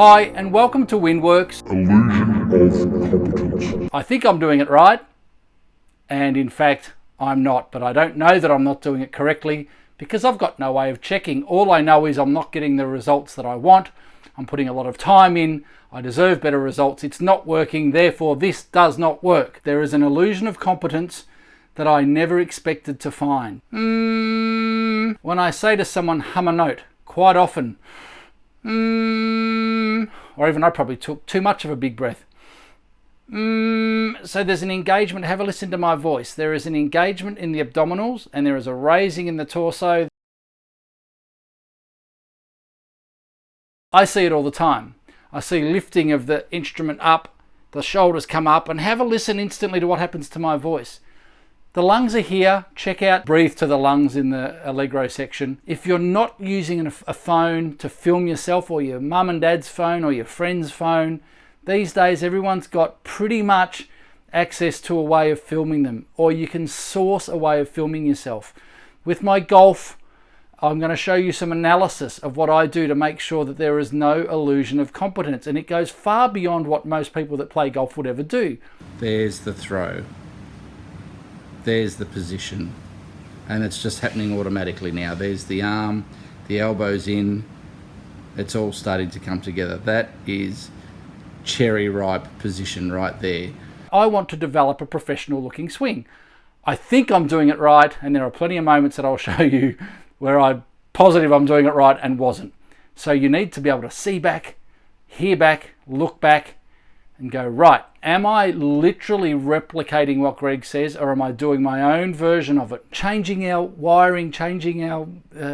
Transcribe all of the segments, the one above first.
Hi and welcome to WindWorks. Illusion of competence. I think I'm doing it right, and in fact I'm not, but I don't know that I'm not doing it correctly because I've got no way of checking. All I know is I'm not getting the results that I want. I'm putting a lot of time in. I deserve better results. It's not working, therefore this does not work. There is an illusion of competence that I never expected to find. When I say to someone hum a note, quite often, or even I probably took too much of a big breath. So there's an engagement. Have a listen to my voice. There is an engagement in the abdominals and there is a raising in the torso. I see it all the time. I see lifting of the instrument up, the shoulders come up, and have a listen instantly to what happens to my voice. The lungs are here. Check out breathe to the lungs in the Allegro section. If you're not using a phone to film yourself, or your mum and dad's phone, or your friend's phone, these days everyone's got pretty much access to a way of filming them, or you can source a way of filming yourself. With my golf, I'm going to show you some analysis of what I do to make sure that there is no illusion of competence, and it goes far beyond what most people that play golf would ever do. There's the throw. There's the position, and it's just happening automatically now. There's the arm, the elbow's in, it's all starting to come together. That is cherry ripe position right there. I want to develop a professional looking swing. I think I'm doing it right, and there are plenty of moments that I'll show you where I'm positive I'm doing it right and wasn't. So you need to be able to see back, hear back, look back, and go, right, am I literally replicating what Greg says, or am I doing my own version of it? Changing our wiring, changing our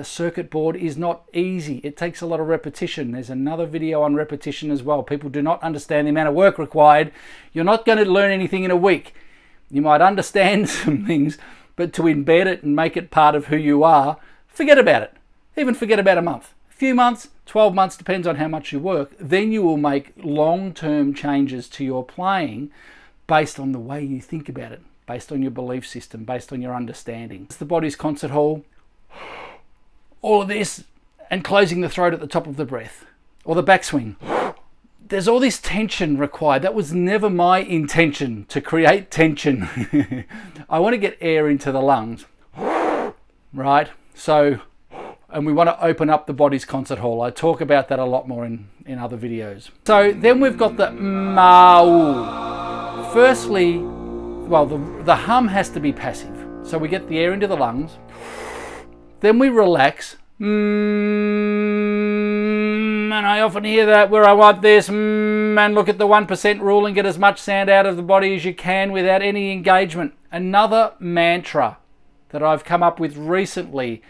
circuit board is not easy. It takes a lot of repetition. There's another video on repetition as well. People do not understand the amount of work required. You're not going to learn anything in a week. You might understand some things, but to embed it and make it part of who you are, forget about it. Even forget about a month. A few months, 12 months, depends on how much you work. Then you will make long-term changes to your playing based on the way you think about it, based on your belief system, based on your understanding. It's the body's concert hall, all of this, and closing the throat at the top of the breath, or the backswing. There's all this tension required. That was never my intention, to create tension. I want to get air into the lungs, right? So, and we want to open up the body's concert hall. I talk about that a lot more in other videos. So then we've got the ma. Firstly, well, the hum has to be passive. So we get the air into the lungs. Then we relax. And I often hear that where I want this and look at the 1% rule and get as much sound out of the body as you can without any engagement. Another mantra that I've come up with recently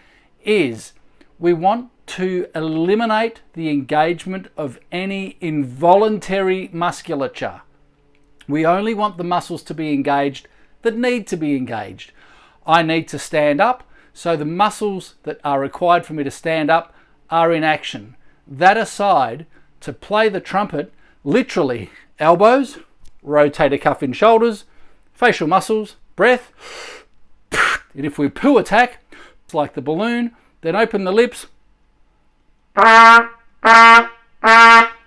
is we want to eliminate the engagement of any involuntary musculature. We only want the muscles to be engaged that need to be engaged. I need to stand up, so the muscles that are required for me to stand up are in action. That aside, to play the trumpet, literally elbows, rotator cuff in shoulders, facial muscles, breath, and if we poo attack, it's like the balloon, then open the lips.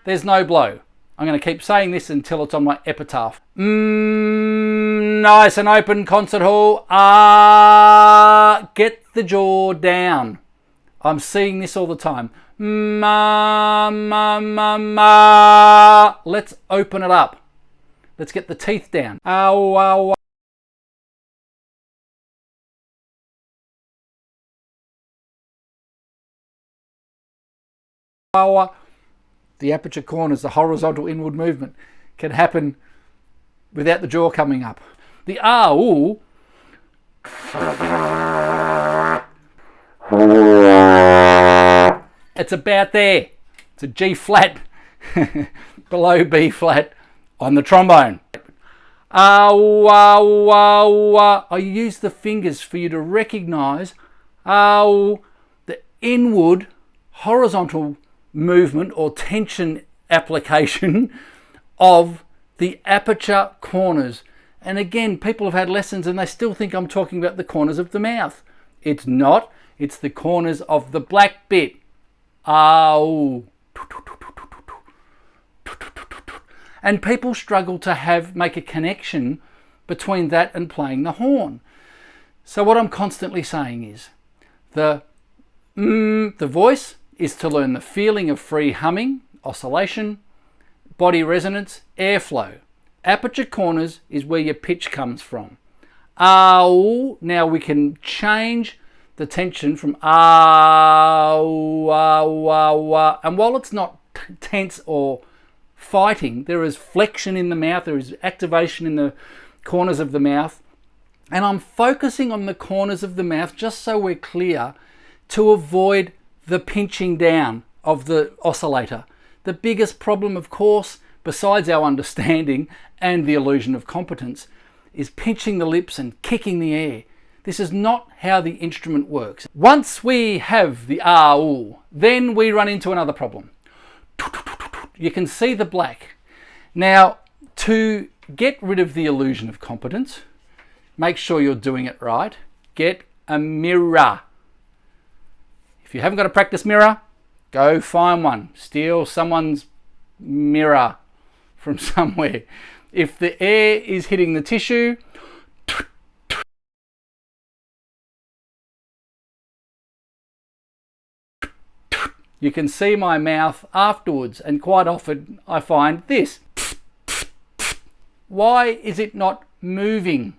There's no blow. I'm going to keep saying this until it's on my epitaph. Nice and open concert hall. Get the jaw down. I'm seeing this all the time. Ma, ma, ma, ma. Let's open it up. Let's get the teeth down. Ow, ow, ow. The aperture corners, the horizontal inward movement can happen without the jaw coming up. The ooh. It's about there. It's a G flat below B flat on the trombone. I use the fingers for you to recognize the inward horizontal movement or tension application of the aperture corners. And again, people have had lessons and they still think I'm talking about the corners of the mouth. It's not. It's the corners of the black bit. And people struggle to make a connection between that and playing the horn. So what I'm constantly saying is the voice is to learn the feeling of free humming, oscillation, body resonance, airflow. Aperture corners is where your pitch comes from. Ow. Now we can change the tension from ow, ow, ow, ow. And while it's not tense or fighting, there is flexion in the mouth, there is activation in the corners of the mouth. And I'm focusing on the corners of the mouth just so we're clear to avoid the pinching down of the oscillator. The biggest problem, of course, besides our understanding and the illusion of competence, is pinching the lips and kicking the air. This is not how the instrument works. Once we have the ah-ooh, then we run into another problem. You can see the black. Now, to get rid of the illusion of competence, make sure you're doing it right. Get a mirror. If you haven't got a practice mirror, go find one. Steal someone's mirror from somewhere. If the air is hitting the tissue, you can see my mouth afterwards, and quite often I find this. Why is it not moving?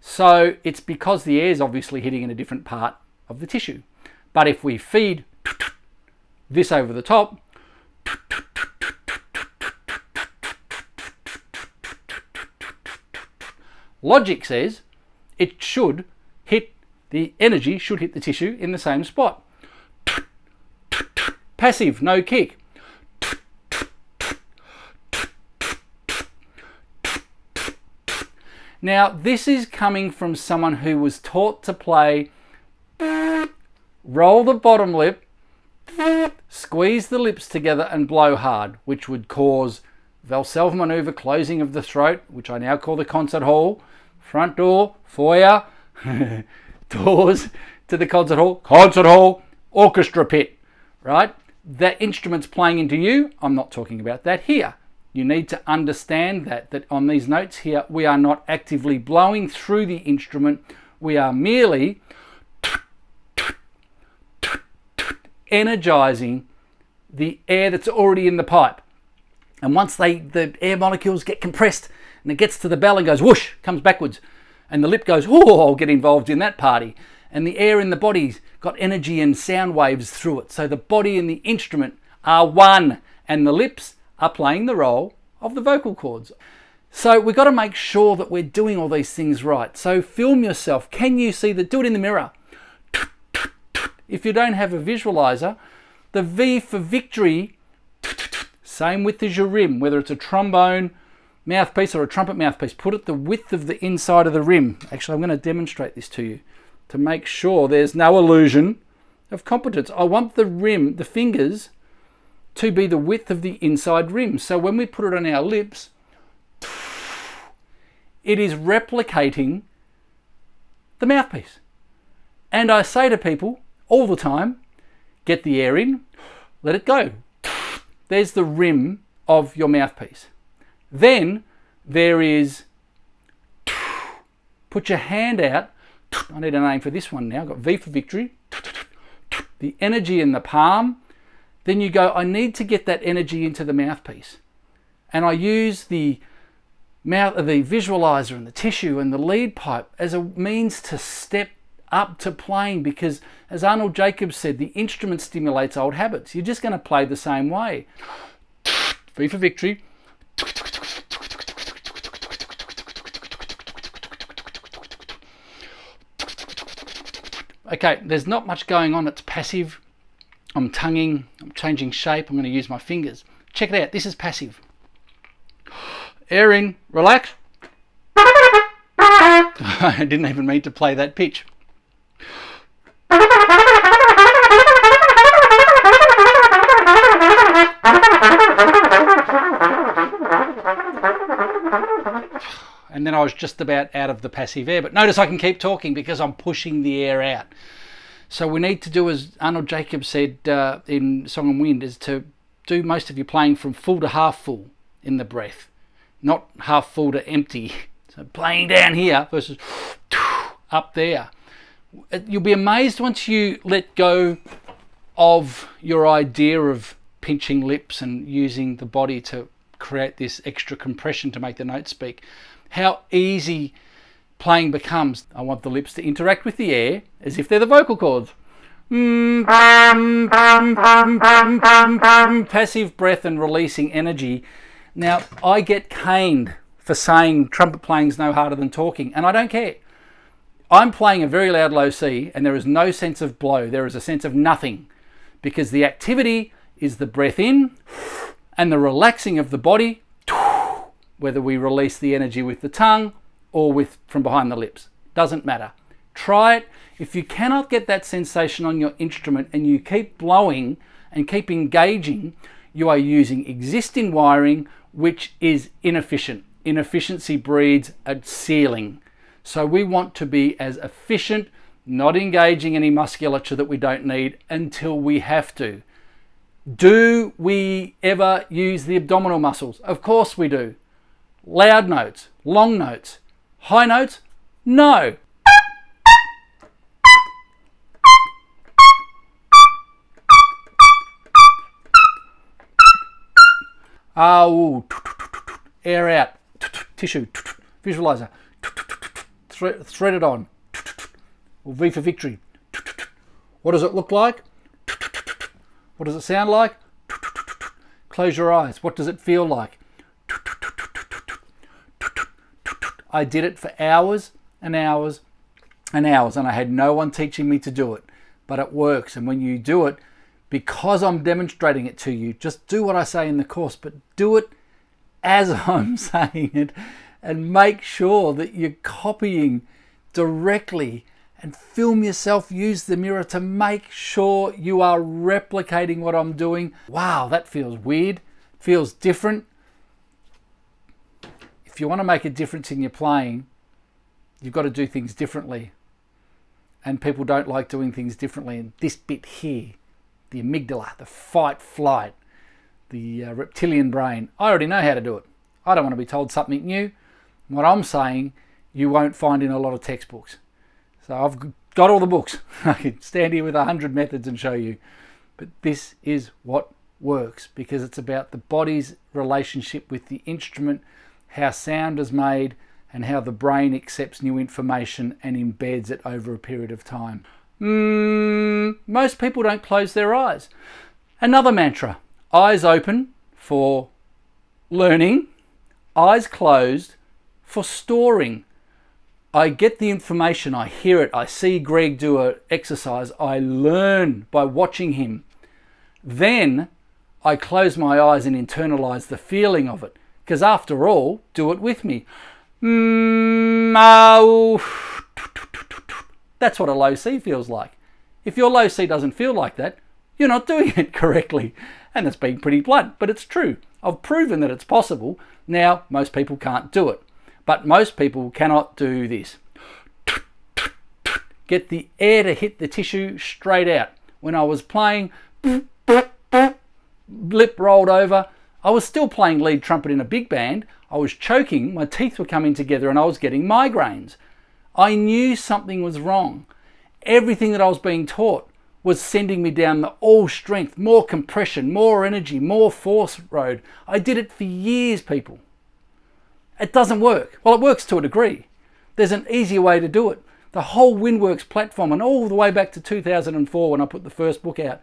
So it's because the air is obviously hitting in a different part of the tissue. But if we feed this over the top, logic says it should hit, the energy should hit the tissue in the same spot. Passive, no kick. Now, this is coming from someone who was taught to play, roll the bottom lip, squeeze the lips together and blow hard, which would cause Valsalva maneuver, closing of the throat, which I now call the concert hall, front door, foyer, doors to the concert hall, orchestra pit, right? That instrument's playing into you. I'm not talking about that here. You need to understand that on these notes here, we are not actively blowing through the instrument. We are merely energizing the air that's already in the pipe. And once the air molecules get compressed and it gets to the bell and goes whoosh, comes backwards, and the lip goes, oh, I'll get involved in that party. And the air in the body's got energy and sound waves through it. So the body and the instrument are one, and the lips are playing the role of the vocal cords. So we've got to make sure that we're doing all these things right. So film yourself. Can you see that? Do it in the mirror. If you don't have a visualizer, the V for victory, same width as your rim, whether it's a trombone mouthpiece or a trumpet mouthpiece, put it the width of the inside of the rim. Actually, I'm going to demonstrate this to you to make sure there's no illusion of competence. I want the rim, the fingers, to be the width of the inside rim. So when we put it on our lips, it is replicating the mouthpiece. And I say to people all the time, get the air in, let it go. There's the rim of your mouthpiece. Then there is, put your hand out. I need a name for this one now. I've got V for victory. The energy in the palm. Then you go, I need to get that energy into the mouthpiece. And I use the visualizer and the tissue and the lead pipe as a means to step up to playing, because as Arnold Jacobs said, the instrument stimulates old habits. You're just going to play the same way. V for victory. Okay, there's not much going on. It's passive. I'm tonguing, I'm changing shape. I'm going to use my fingers. Check it out. This is passive. Air in, relax. I didn't even mean to play that pitch. And then I was just about out of the passive air. But notice I can keep talking because I'm pushing the air out. So we need to do, as Arnold Jacobs said in Song and Wind, is to do most of your playing from full to half full. in the breath, not half full to empty. So playing down here versus up there. You'll be amazed once you let go of your idea of pinching lips and using the body to create this extra compression to make the note speak, how easy playing becomes. I want the lips to interact with the air as if they're the vocal cords. Passive breath and releasing energy. Now, I get caned for saying trumpet playing's no harder than talking, and I don't care. I'm playing a very loud low C, and there is no sense of blow. There is a sense of nothing, because the activity is the breath in and the relaxing of the body, whether we release the energy with the tongue or from behind the lips. Doesn't matter. Try it. If you cannot get that sensation on your instrument and you keep blowing and keep engaging, you are using existing wiring, which is inefficient. Inefficiency breeds a ceiling. So we want to be as efficient, not engaging any musculature that we don't need until we have to. Do we ever use the abdominal muscles? Of course we do. Loud notes, long notes, high notes? No. Air out, tissue, visualizer, thread it on, or V for victory. What does it look like? What does it sound like? Close your eyes. What does it feel like? I did it for hours and hours and hours, and I had no one teaching me to do it, but it works. And when you do it, because I'm demonstrating it to you, just do what I say in the course, but do it as I'm saying it, and make sure that you're copying directly, and film yourself. Use the mirror to make sure you are replicating what I'm doing. Wow, that feels weird, feels different. If you want to make a difference in your playing, you've got to do things differently. And people don't like doing things differently. And this bit here, the amygdala, the fight, flight, the reptilian brain, I already know how to do it. I don't want to be told something new. What I'm saying, you won't find in a lot of textbooks. So I've got all the books. I can stand here with 100 methods and show you. But this is what works, because it's about the body's relationship with the instrument, how sound is made, and how the brain accepts new information and embeds it over a period of time. Most people don't close their eyes. Another mantra: eyes open for learning, eyes closed for storing. I get the information, I hear it, I see Greg do an exercise, I learn by watching him. Then I close my eyes and internalize the feeling of it. Because after all, do it with me. That's what a low C feels like. If your low C doesn't feel like that, you're not doing it correctly. And it's being pretty blunt, but it's true. I've proven that it's possible. Now, most people can't do it. But most people cannot do this. Get the air to hit the tissue straight out. When I was playing, lip rolled over, I was still playing lead trumpet in a big band. I was choking, my teeth were coming together, and I was getting migraines. I knew something was wrong. Everything that I was being taught was sending me down the all strength, more compression, more energy, more force road. I did it for years, people. It doesn't work. Well, it works to a degree. There's an easier way to do it. The whole WindWorks platform, and all the way back to 2004 when I put the first book out,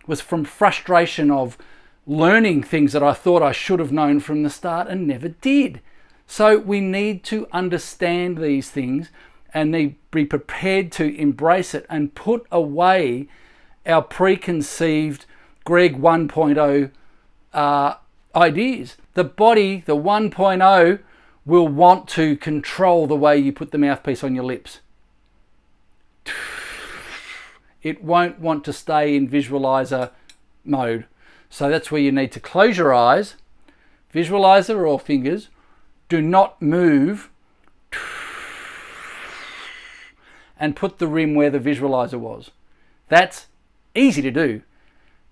was from frustration of learning things that I thought I should have known from the start and never did. So we need to understand these things and be prepared to embrace it and put away our preconceived Greg 1.0 ideas. The body, the 1.0, will want to control the way you put the mouthpiece on your lips. It won't want to stay in visualizer mode. So that's where you need to close your eyes, visualizer or fingers, do not move, and put the rim where the visualizer was. That's easy to do,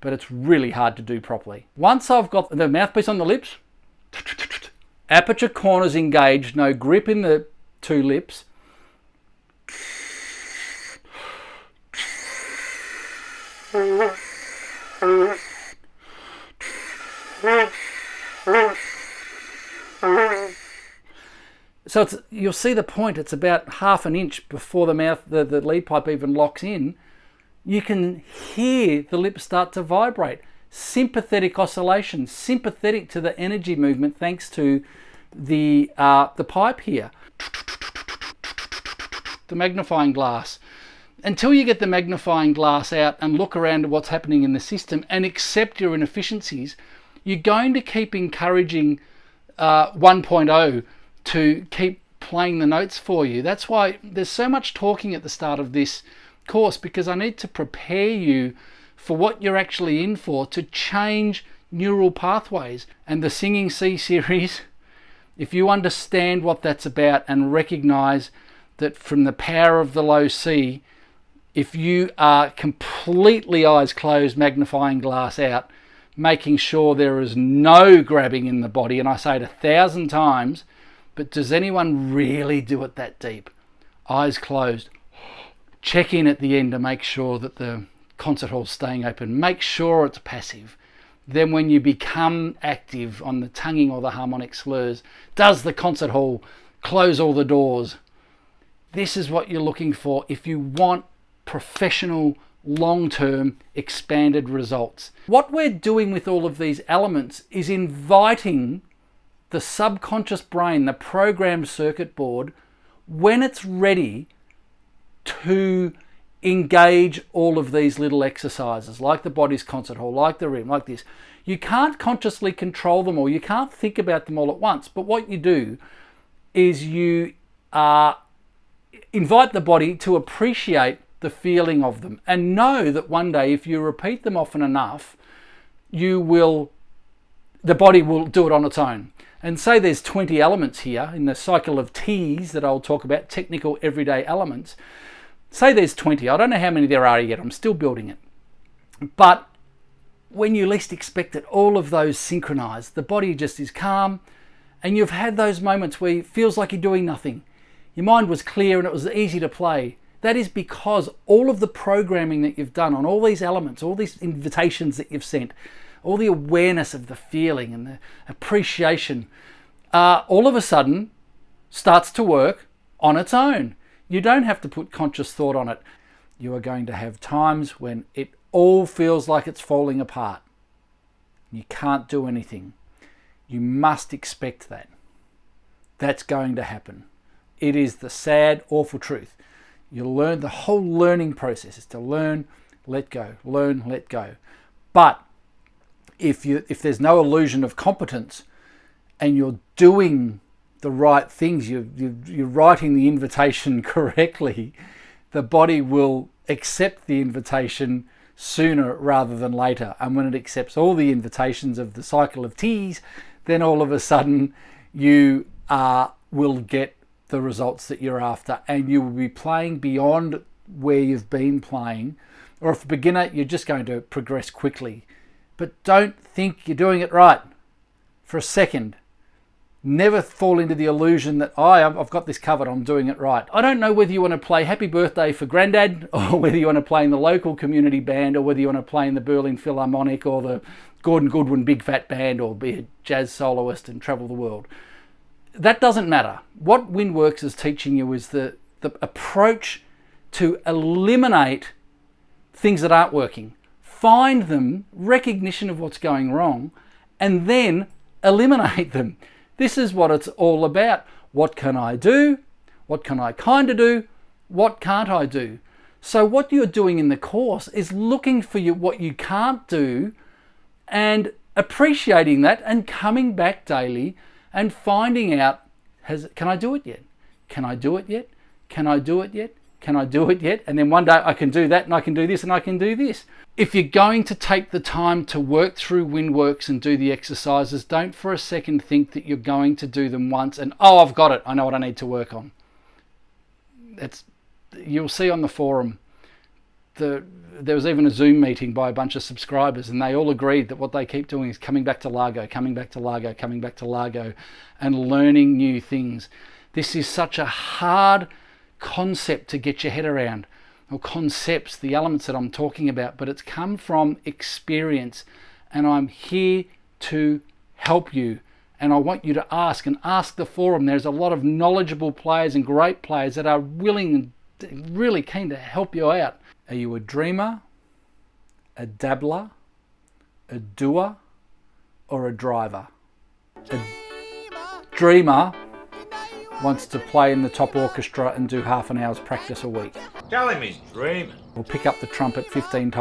but it's really hard to do properly. Once I've got the mouthpiece on the lips, Aperture corners engaged, no grip in the two lips. So you'll see the point. It's about half an inch before the mouth, the lead pipe even locks in. You can hear the lips start to vibrate. Sympathetic oscillation, sympathetic to the energy movement, thanks to the pipe here. The magnifying glass. Until you get the magnifying glass out and look around at what's happening in the system and accept your inefficiencies, you're going to keep encouraging 1.0 to keep playing the notes for you. That's why there's so much talking at the start of this course, because I need to prepare you for what you're actually in for, to change neural pathways. And the Singing C series, if you understand what that's about and recognize that from the power of the low C, if you are completely eyes closed, magnifying glass out, making sure there is no grabbing in the body, and I say it 1,000 times, but does anyone really do it that deep? Eyes closed. Check in at the end to make sure that the concert hall's staying open. Make sure it's passive. Then when you become active on the tonguing or the harmonic slurs, does the concert hall close all the doors? This is what you're looking for if you want professional, long-term, expanded results. What we're doing with all of these elements is inviting the subconscious brain, the programmed circuit board, when it's ready to engage all of these little exercises, like the body's concert hall, like the rhythm, like this. You can't consciously control them all. You can't think about them all at once. But what you do is you invite the body to appreciate the feeling of them, and know that one day, if you repeat them often enough, the body will do it on its own. And say there's 20 elements here in the cycle of T's that I'll talk about, technical everyday elements. Say there's 20. I don't know how many there are yet. I'm still building it. But when you least expect it, all of those synchronize. The body just is calm, and you've had those moments where it feels like you're doing nothing. Your mind was clear and it was easy to play. That is because all of the programming that you've done on all these elements, all these invitations that you've sent, all the awareness of the feeling and the appreciation, all of a sudden starts to work on its own. You don't have to put conscious thought on it. You are going to have times when it all feels like it's falling apart. You can't do anything. You must expect that. That's going to happen. It is the sad, awful truth. You'll learn, the whole learning process is to learn, let go, learn, let go. But if there's no illusion of competence and you're doing the right things, you're writing the invitation correctly, the body will accept the invitation sooner rather than later. And when it accepts all the invitations of the cycle of T's, then all of a sudden you will get the results that you're after, and you will be playing beyond where you've been playing. Or if a beginner, you're just going to progress quickly. But don't think you're doing it right for a second. Never fall into the illusion that, I've got this covered, I'm doing it right. I don't know whether you want to play Happy Birthday for Grandad, or whether you want to play in the local community band, or whether you want to play in the Berlin Philharmonic, or the Gordon Goodwin Big Fat Band, or be a jazz soloist and travel the world. That doesn't matter. What WindWorks is teaching you is the approach to eliminate things that aren't working. Find them, recognition of what's going wrong, and then eliminate them. This is what it's all about. What can I do? What can I kind of do? What can't I do? So what you're doing in the course is looking for what you can't do and appreciating that, and coming back daily and finding out, can I do it yet? Can I do it yet? Can I do it yet? Can I do it yet? And then one day I can do that, and I can do this, and I can do this. If you're going to take the time to work through WindWorks and do the exercises, don't for a second think that you're going to do them once and, I've got it, I know what I need to work on. You'll see on the forum, there was even a Zoom meeting by a bunch of subscribers, and they all agreed that what they keep doing is coming back to Largo, coming back to Largo, coming back to Largo, and learning new things. This is such a hard concept to get your head around, or concepts, the elements that I'm talking about, but it's come from experience, and I'm here to help you. And I want you to ask the forum. There's a lot of knowledgeable players and great players that are willing and really keen to help you out. Are you a dreamer, a dabbler, a doer, or a driver? A dreamer wants to play in the top orchestra and do half an hour's practice a week. Tell him he's dreaming. Or pick up the trumpet 15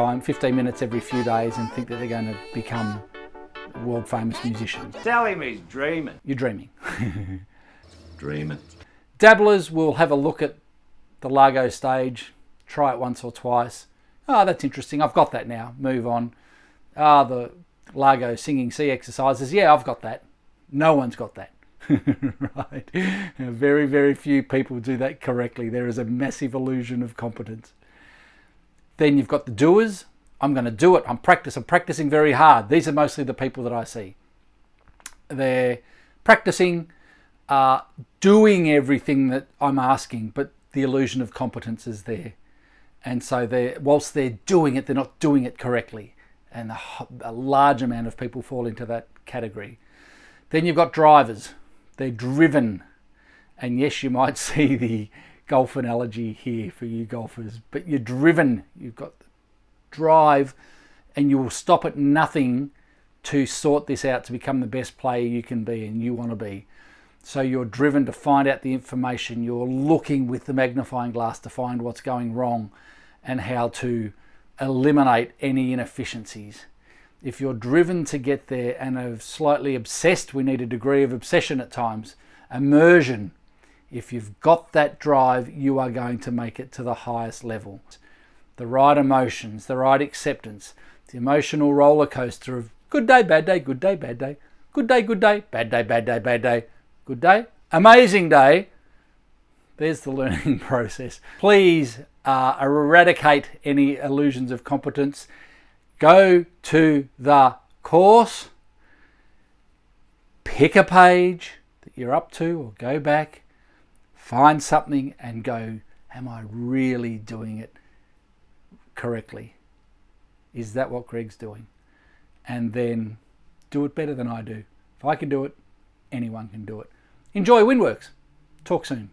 minutes every few days and think that they're going to become world famous musicians. Tell him he's dreaming. You're dreaming. Dreaming. Dabblers will have a look at the Largo stage, try it once or twice. Oh, that's interesting. I've got that now. Move on. The Largo singing C exercises. Yeah, I've got that. No one's got that. Right? Very, very few people do that correctly. There is a massive illusion of competence. Then you've got the doers. I'm going to do it. I'm practicing very hard. These are mostly the people that I see. They're practicing, doing everything that I'm asking, but the illusion of competence is there. And so whilst they're doing it, they're not doing it correctly. And a large amount of people fall into that category. Then you've got drivers. They're driven. And yes, you might see the golf analogy here for you golfers, but you're driven. You've got drive, and you will stop at nothing to sort this out to become the best player you can be and you want to be. So you're driven to find out the information. You're looking with the magnifying glass to find what's going wrong and how to eliminate any inefficiencies. If you're driven to get there and are slightly obsessed, we need a degree of obsession at times, immersion. If you've got that drive, you are going to make it to the highest level. The right emotions, the right acceptance, the emotional roller coaster of good day, bad day, good day, bad day, good day, bad day, bad day, bad day, good day, amazing day. There's the learning process. Please eradicate any illusions of competence. Go to the course, pick a page that you're up to, or go back, find something and go, am I really doing it correctly? Is that what Greg's doing? And then do it better than I do. If I can do it, anyone can do it. Enjoy WindWorks. Talk soon.